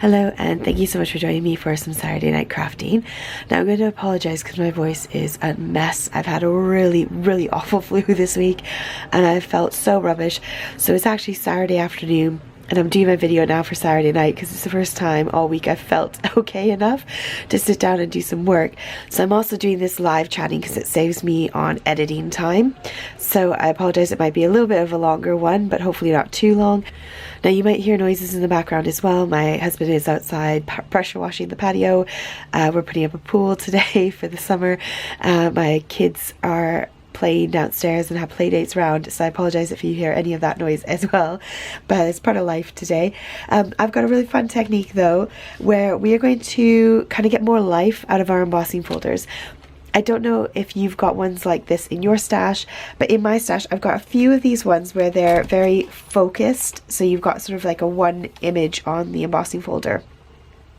Hello, and thank you so much for joining me for some Saturday night crafting. Now I'm going to apologize because my voice is a mess. I've had a really awful flu this week and I felt so rubbish. So it's actually Saturday afternoon and I'm doing my video now for Saturday night because it's the first time all week I've felt okay enough to sit down and do some work. So I'm also doing this live chatting because it saves me on editing time. So I apologize, it might be a little bit of a longer one, but hopefully not too long. Now you might hear noises in the background as well. My husband is outside pressure washing the patio. We're putting up a pool today for the summer. My kids are playing downstairs and have play dates around, so I apologize if you hear any of that noise as well, but it's part of life today. I've got a really fun technique though where we are going to kind of get more life out of our embossing folders. I don't know if you've got ones like this in your stash, but in my stash I've got a few of these ones where they're very focused, so you've got sort of like a one image on the embossing folder.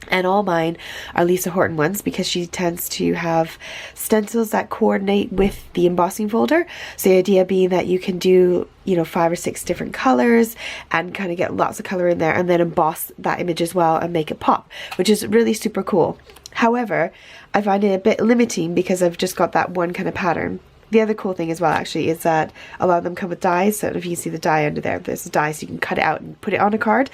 And all mine are Lisa Horton ones because she tends to have stencils that coordinate with the embossing folder. So the idea being that you can do, you know, 5 or 6 different colors and kind of get lots of color in there and then emboss that image as well and make it pop, which is really super cool. However, I find it a bit limiting because I've just got that one kind of pattern. The other cool thing as well actually is that a lot of them come with dies. So if you see the die under there, there's a die so you can cut it out and put it on a card.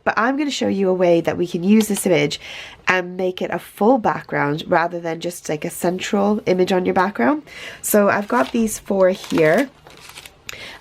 But I'm going to show you a way that we can use this image and make it a full background rather than just like a central image on your background. So I've got these 4 here.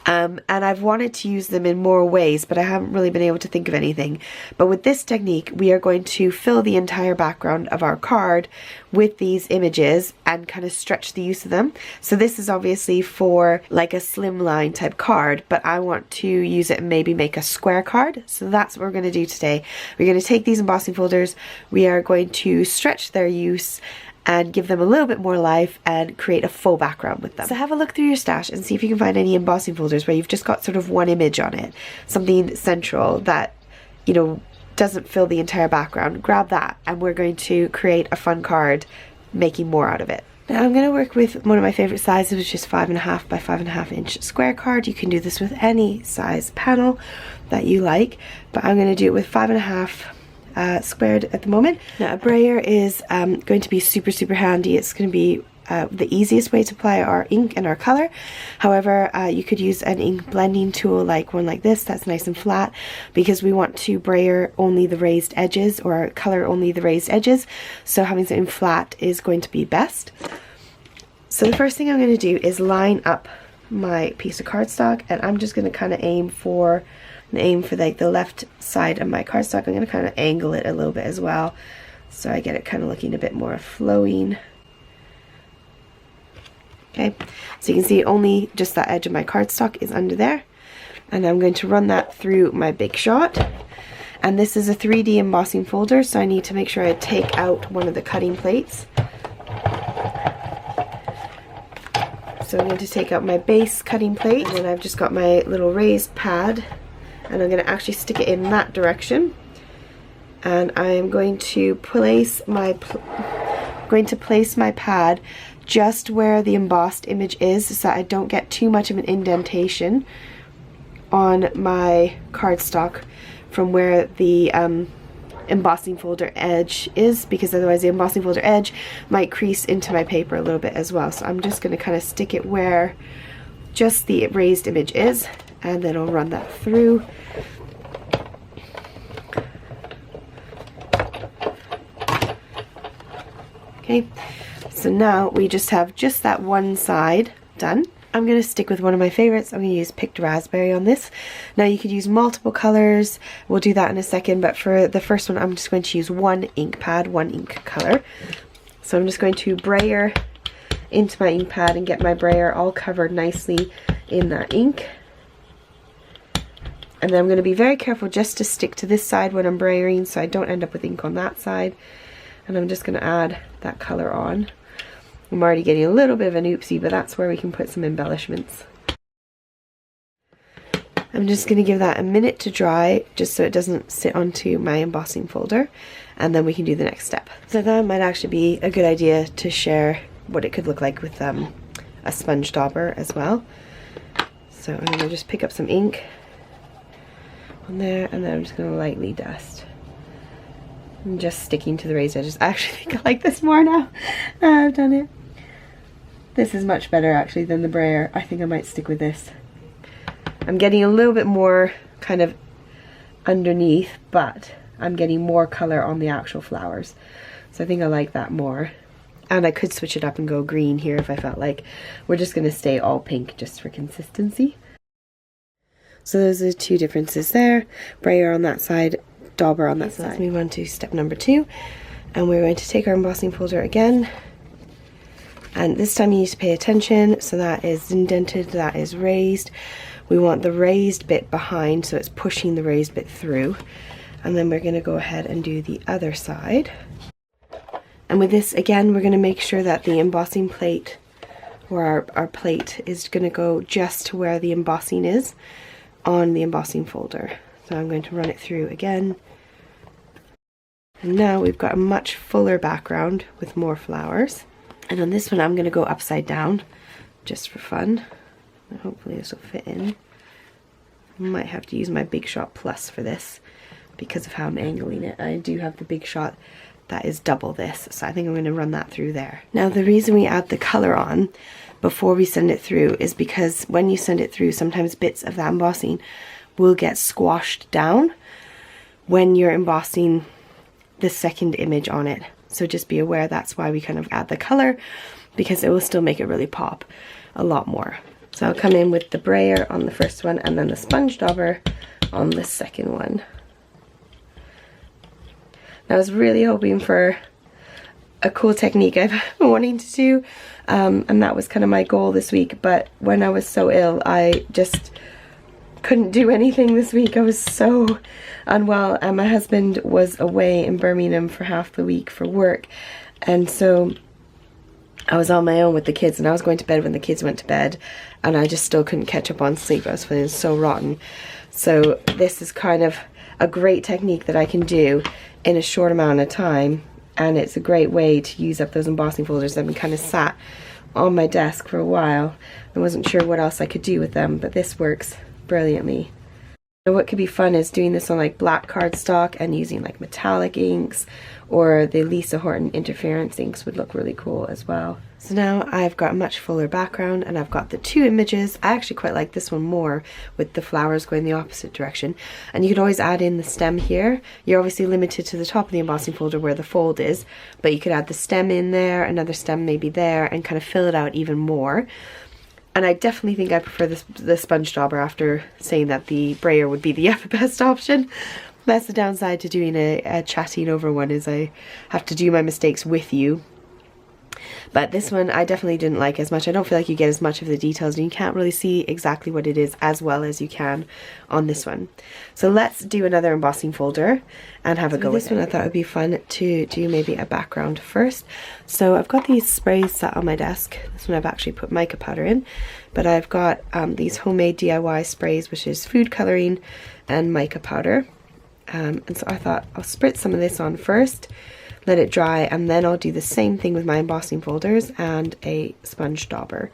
And I've wanted to use them in more ways, but I haven't really been able to think of anything. But with this technique, we are going to fill the entire background of our card with these images and kind of stretch the use of them. So this is obviously for like a slimline type card, but I want to use it and maybe make a square card. So that's what we're going to do today. We're going to take these embossing folders, we are going to stretch their use and give them a little bit more life and create a full background with them. So have a look through your stash and see if you can find any embossing folders where you've just got sort of one image on it, something central that, you know, doesn't fill the entire background. Grab that and we're going to create a fun card, making more out of it. Now I'm going to work with one of my favorite sizes, which is 5.5 by 5.5 inch square card. You can do this with any size panel that you like, but I'm going to do it with 5.5 squared at the moment. Now a brayer is going to be super handy. It's going to be the easiest way to apply our ink and our color. However, you could use an ink blending tool like one like this that's nice and flat, because we want to brayer only the raised edges or color only the raised edges, so having something flat is going to be best. So the first thing I'm going to do is line up my piece of cardstock, and I'm just going to kind of aim for like the left side of my cardstock. I'm going to kind of angle it a little bit as well, so I get it kind of looking a bit more flowing. Okay, so you can see only just that edge of my cardstock is under there, and I'm going to run that through my Big Shot. And this is a 3D embossing folder, so I need to make sure I take out one of the cutting plates. So I'm going to take out my base cutting plate, and then I've just got my little raised pad, and I'm going to actually stick it in that direction. And I'm going to place my pad just where the embossed image is, so that I don't get too much of an indentation on my cardstock from where the embossing folder edge is, because otherwise the embossing folder edge might crease into my paper a little bit as well. So I'm just going to kind of stick it where just the raised image is, and then I'll run that through. Okay, so now we just have just that one side done. I'm going to stick with one of my favorites. I'm going to use Picked Raspberry on this. Now you could use multiple colors, we'll do that in a second, but for the first one I'm just going to use one ink pad, one ink color. So I'm just going to brayer into my ink pad and get my brayer all covered nicely in that ink. And then I'm going to be very careful just to stick to this side when I'm brayering so I don't end up with ink on that side. And I'm just going to add that color on. I'm already getting a little bit of an oopsie, but that's where we can put some embellishments. I'm just going to give that a minute to dry just so it doesn't sit onto my embossing folder, and then we can do the next step. So that might actually be a good idea to share what it could look like with a sponge dauber as well. So I'm going to just pick up some ink on there, and then I'm just going to lightly dust. I'm just sticking to the raised edges. I actually think I like this more now. I've done it. This is much better actually than the brayer. I think I might stick with this. I'm getting a little bit more kind of underneath, but I'm getting more color on the actual flowers. So I think I like that more. And I could switch it up and go green here if I felt like. We're just going to stay all pink just for consistency. So those are the two differences there. Brayer on that side, dauber on that side. Let's move on to step number 2. And we're going to take our embossing folder again. And this time you need to pay attention. So that is indented, that is raised. We want the raised bit behind, so it's pushing the raised bit through. And then we're going to go ahead and do the other side. And with this, again, we're going to make sure that the embossing plate, or our plate, is going to go just to where the embossing is on the embossing folder. So I'm going to run it through again. And now we've got a much fuller background with more flowers. And on this one, I'm going to go upside down, just for fun. Hopefully this will fit in. I might have to use my Big Shot Plus for this because of how I'm angling it. I do have the Big Shot that is double this, so I think I'm going to run that through there. Now the reason we add the color on before we send it through is because when you send it through, sometimes bits of that embossing will get squashed down when you're embossing the second image on it. So just be aware that's why we kind of add the color, because it will still make it really pop a lot more. So I'll come in with the brayer on the first one and then the sponge dauber on the second one. I was really hoping for a cool technique I've been wanting to do, and that was kind of my goal this week, but when I was so ill I just couldn't do anything this week. I was so unwell and my husband was away in Birmingham for half the week for work, and so I was on my own with the kids, and I was going to bed when the kids went to bed, and I just still couldn't catch up on sleep. I was feeling so rotten. So this is kind of a great technique that I can do in a short amount of time, and it's a great way to use up those embossing folders that have been kind of sat on my desk for a while. I wasn't sure what else I could do with them, but this works brilliantly. And what could be fun is doing this on like black cardstock and using like metallic inks, or the Lisa Horton interference inks would look really cool as well. So now I've got a much fuller background and I've got the two images. I actually quite like this one more with the flowers going the opposite direction. And you could always add in the stem here. You're obviously limited to the top of the embossing folder where the fold is, but you could add the stem in there, another stem maybe there, and kind of fill it out even more. And I definitely think I prefer the sponge dauber after saying that the brayer would be the best option. That's the downside to doing a chatting over one, is I have to do my mistakes with you. But this one I definitely didn't like as much. I don't feel like you get as much of the details, and you can't really see exactly what it is as well as you can on this one. So let's do another embossing folder and have a go with this one. I thought it would be fun to do maybe a background first. So I've got these sprays sat on my desk. This one I've actually put mica powder in, but I've got these homemade DIY sprays, which is food coloring and mica powder. And so I thought I'll spritz some of this on first, let it dry, and then I'll do the same thing with my embossing folders and a sponge dauber.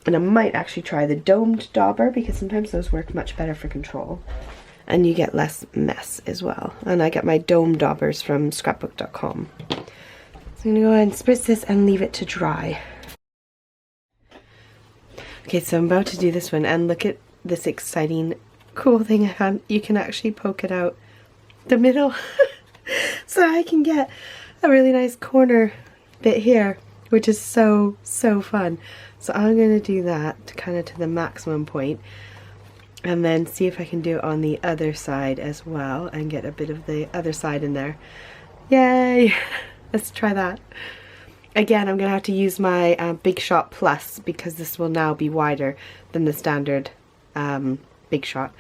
And I might actually try the domed dauber, because sometimes those work much better for control and you get less mess as well. And I get my dome daubers from scrapbookdotcom. So I'm going to go ahead and spritz this and leave it to dry. Okay, so I'm about to do this one, and look at this exciting cool thing I found. You can actually poke it out the middle so I can get a really nice corner bit here, which is so fun. So I'm going to do that to kind of to the maximum point, and then see if I can do it on the other side as well and get a bit of the other side in there. Yay! Let's try that. Again, I'm going to have to use my Big Shot Plus, because this will now be wider than the standard Big Shot.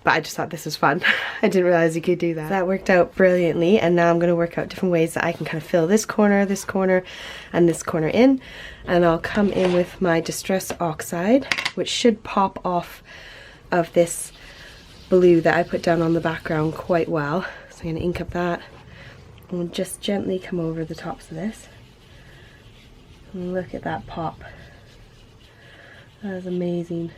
But I just thought this was fun. I didn't realize you could do that. So that worked out brilliantly, and now I'm going to work out different ways that I can kind of fill this corner, and this corner in. And I'll come in with my Distress Oxide, which should pop off of this blue that I put down on the background quite well. So I'm going to ink up that, and we'll just gently come over the tops of this. And look at that pop. That is amazing.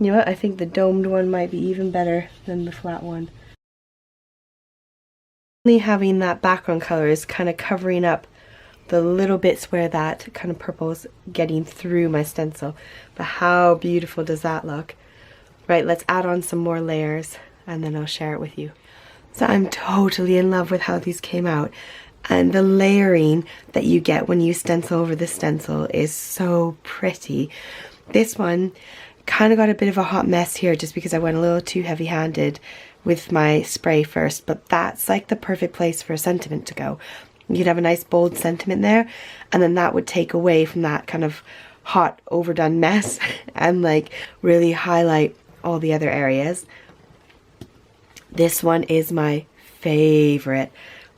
You know what, I think the domed one might be even better than the flat one. Having that background color is kind of covering up the little bits where that kind of purple is getting through my stencil. But how beautiful does that look? Right, let's add on some more layers and then I'll share it with you. So I'm totally in love with how these came out. And the layering that you get when you stencil over the stencil is so pretty. This one kind of got a bit of a hot mess here just because I went a little too heavy-handed with my spray first, but that's like the perfect place for a sentiment to go. You'd have a nice bold sentiment there, and then that would take away from that kind of hot overdone mess and like really highlight all the other areas. This one is my favorite.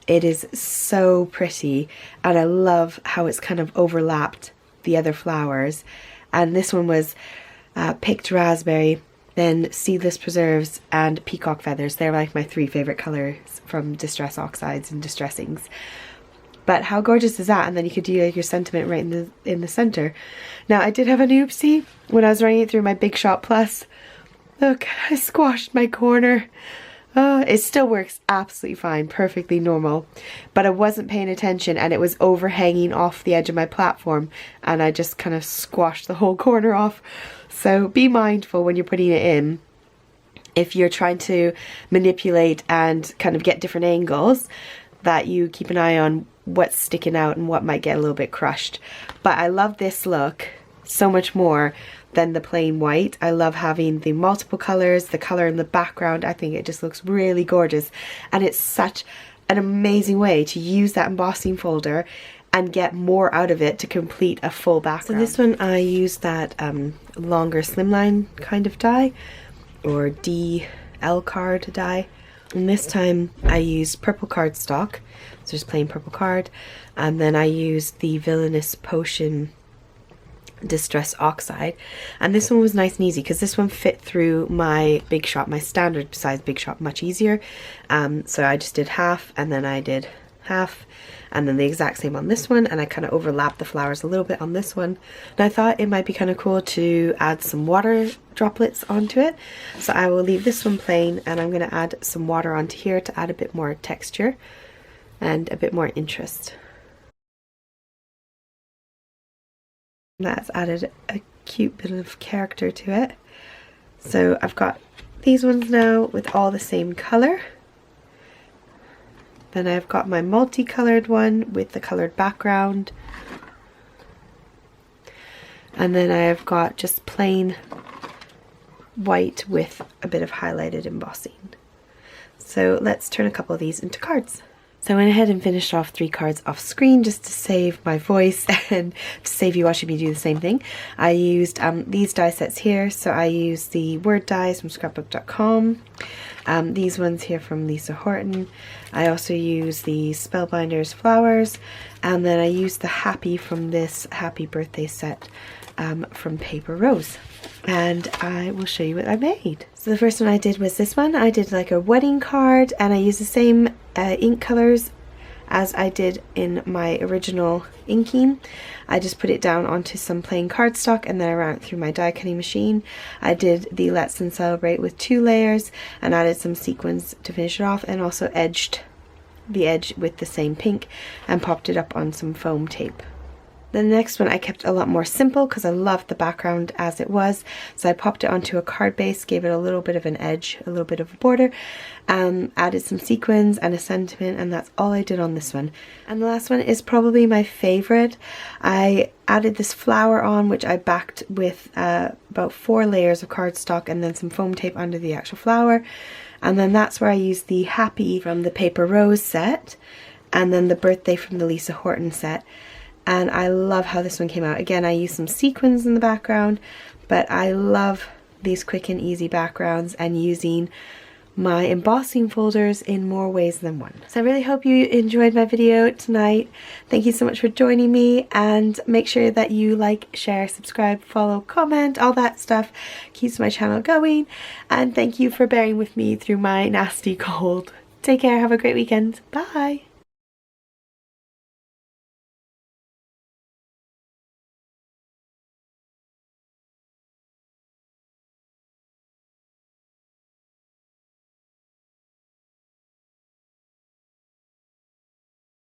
It is so pretty, and I love how it's kind of overlapped the other flowers. And this one was picked raspberry, then seedless preserves, and peacock feathers. They're like my 3 favorite colors from Distress Oxides and Distressings. But how gorgeous is that? And then you could do your sentiment right in the center. Now I did have an oopsie when I was running it through my Big Shot Plus. Look, I squashed my corner. It still works absolutely fine, perfectly normal, but I wasn't paying attention and it was overhanging off the edge of my platform and I just kind of squashed the whole corner off. So be mindful when you're putting it in. If you're trying to manipulate and kind of get different angles, that you keep an eye on what's sticking out and what might get a little bit crushed. But I love this look so much more than the plain white. I love having the multiple colors, the color in the background. I think it just looks really gorgeous, and it's such an amazing way to use that embossing folder and get more out of it to complete a full background. So this one I used that longer slimline kind of die, or DL card die, and this time I used purple cardstock, so just plain purple card, and then I used the Villainous Potion Distress Oxide, and this one was nice and easy because this one fit through my Big Shot, my standard size Big Shot, much easier. So I just did half, and then I did half, and then the exact same on this one, and I kind of overlapped the flowers a little bit on this one. And I thought it might be kind of cool to add some water droplets onto it, so I will leave this one plain and I'm going to add some water onto here to add a bit more texture and a bit more interest. That's added a cute bit of character to it. So I've got these ones now with all the same color. Then I've got my multicolored one with the colored background. And then I've got just plain white with a bit of highlighted embossing. So let's turn a couple of these into cards. So I went ahead and finished off 3 cards off screen just to save my voice and to save you watching me do the same thing. I used these die sets here. So I used the word dies from scrapbookdotcom. These ones here from Lisa Horton. I also used the Spellbinders flowers, and then I used the Happy from this Happy Birthday set from Paper Rose. And I will show you what I made. So the first one I did was this one. I did like a wedding card, and I used the same ink colors as I did in my original inking. I just put it down onto some plain cardstock and then I ran it through my die cutting machine. I did the Let's and Celebrate with 2 layers and added some sequins to finish it off, and also edged the edge with the same pink and popped it up on some foam tape. The next one I kept a lot more simple because I loved the background as it was, so I popped it onto a card base, gave it a little bit of an edge, a little bit of a border, added some sequins and a sentiment, and that's all I did on this one. And the last one is probably my favorite. I added this flower on, which I backed with about 4 layers of cardstock and then some foam tape under the actual flower, and then that's where I used the Happy from the Paper Rose set and then the Birthday from the Lisa Horton set. And I love how this one came out. Again, I used some sequins in the background, but I love these quick and easy backgrounds and using my embossing folders in more ways than one. So I really hope you enjoyed my video tonight. Thank you so much for joining me, and make sure that you like, share, subscribe, follow, comment, all that stuff keeps my channel going. And thank you for bearing with me through my nasty cold. Take care, have a great weekend. Bye!